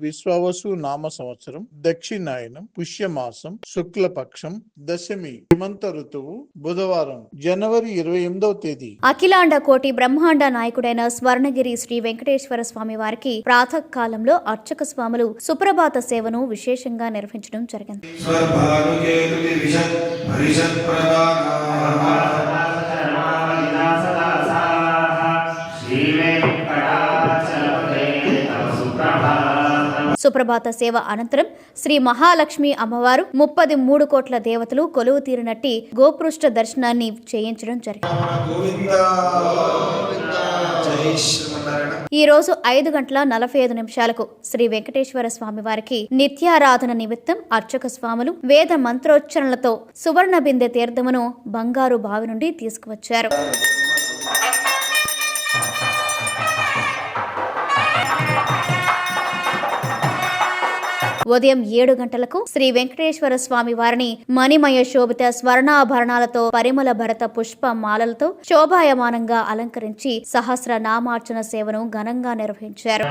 విశ్వావసు నామ సంవత్సరం, దక్షిణాయనం, పుష్యమాసం, శుక్లపక్షం, దశమి, హిమంత ఋతువు, బుధవారం, జనవరి 28వ తేదీ. అఖిలాండ కోటి బ్రహ్మాండ నాయకుడైన స్వర్ణగిరి శ్రీ వెంకటేశ్వర స్వామి వారికి ప్రాతకాలంలో అర్చక స్వాములు సుప్రభాత సేవను విశేషంగా నిర్వహించడం జరిగింది. సుప్రభాత సేవ అనంతరం శ్రీ మహాలక్ష్మి అమ్మవారు 33 కోట్ల దేవతలు కొలువు తీరినట్టి గోపృష్ఠ దర్శనాన్ని చేయించడం జరిగింది. ఈ రోజు 5:45 శ్రీ వెంకటేశ్వర స్వామి వారికి నిత్యారాధన నిమిత్తం అర్చక స్వాములు వేద మంత్రోచ్చరణలతో సువర్ణ బిందె తీర్థమును బంగారు బావి నుండి తీసుకువచ్చారు. ఉదయం 7 గంటలకు శ్రీ వెంకటేశ్వర స్వామి వారిని మణిమయ శోభిత స్వర్ణాభరణాలతో పరిమళ భరత పుష్ప మాలలతో శోభాయమానంగా అలంకరించి సహస్ర నామార్చన సేవను ఘనంగా నిర్వహించారు.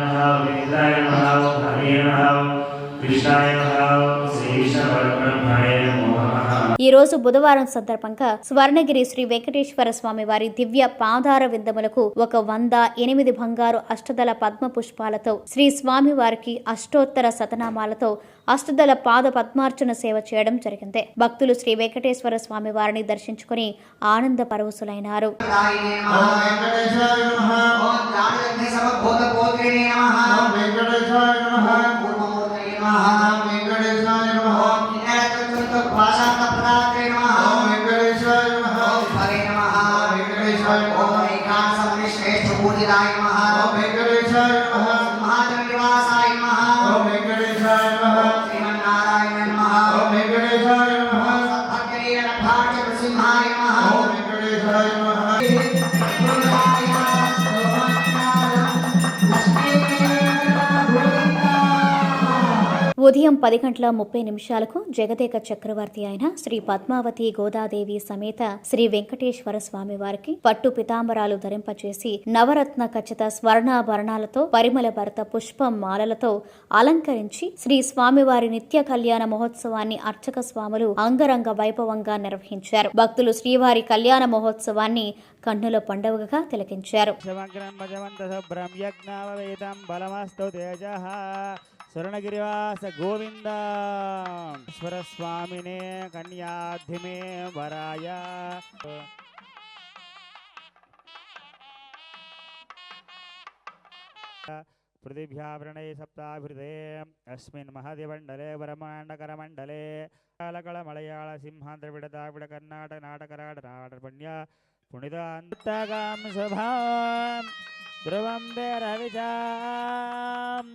ఈ రోజు బుధవారం సందర్భంగా స్వర్ణగిరి శ్రీ వెంకటేశ్వర స్వామి వారి దివ్య పాదార విందములకు 108 బంగారు అష్టదళ పద్మ పుష్పాలతో శ్రీ స్వామి వారికి అష్టోత్తర శతనామాలతో అష్టదళ పాద పద్మార్చన సేవ చేయడం జరిగింది. భక్తులు శ్రీ వెంకటేశ్వర స్వామి వారిని దర్శించుకుని ఆనంద పరవశులైనారు. ఉదయం 10:30 జగదేక చక్రవర్తి అయిన శ్రీ పద్మావతి గోదాదేవి సమేత శ్రీ వెంకటేశ్వర స్వామి వారికి పట్టు పితాంబరాలు ధరింపచేసి నవరత్న ఖచ్చిత స్వర్ణాభరణాలతో పరిమళ భరత పుష్పం మాలలతో అలంకరించి శ్రీ స్వామివారి నిత్య కళ్యాణ మహోత్సవాన్ని అర్చక స్వాములు అంగరంగ వైభవంగా నిర్వహించారు. భక్తులు శ్రీవారి కళ్యాణ మహోత్సవాన్ని కన్నుల పండుగగా తిలకించారు. స్వర్ణగిరివాస గోవింద ఈశ్వర స్వామినే కన్యాధిమే వరాయ పృథివ్యావరణే సప్తాభిృతే అస్మిన్ మహదిమండలే బ్రహ్మాండకరమండలే కాలకళ మలయాళ సింహాంధ్ర విడదావిడ కర్ణాటక నాటకరాట నాటపుణ్య పుణితాంతగాం శుభాం ధ్రువం దే రవిజాం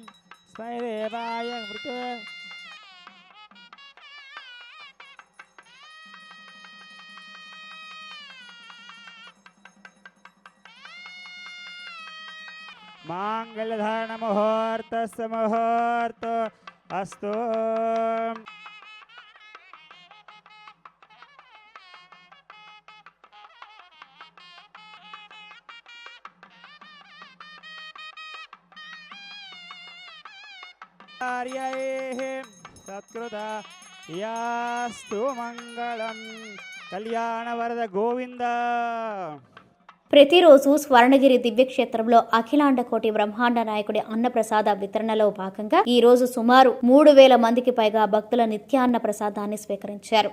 దేవాయ మృత మాంగళ్యధారణ ముహూర్తస్య ముహూర్త అస్తు. సత్కృతయాస్తు మంగళం. కళ్యాణవరద గోవింద. ప్రతిరోజు స్వర్ణగిరి దివ్యక్షేత్రంలో అఖిలాండ కోటి బ్రహ్మాండ నాయకుడి అన్నప్రసాద వితరణలో భాగంగా ఈ రోజు సుమారు 3000 మందికి పైగా భక్తుల నిత్యాన్న ప్రసాదాన్ని స్వీకరించారు.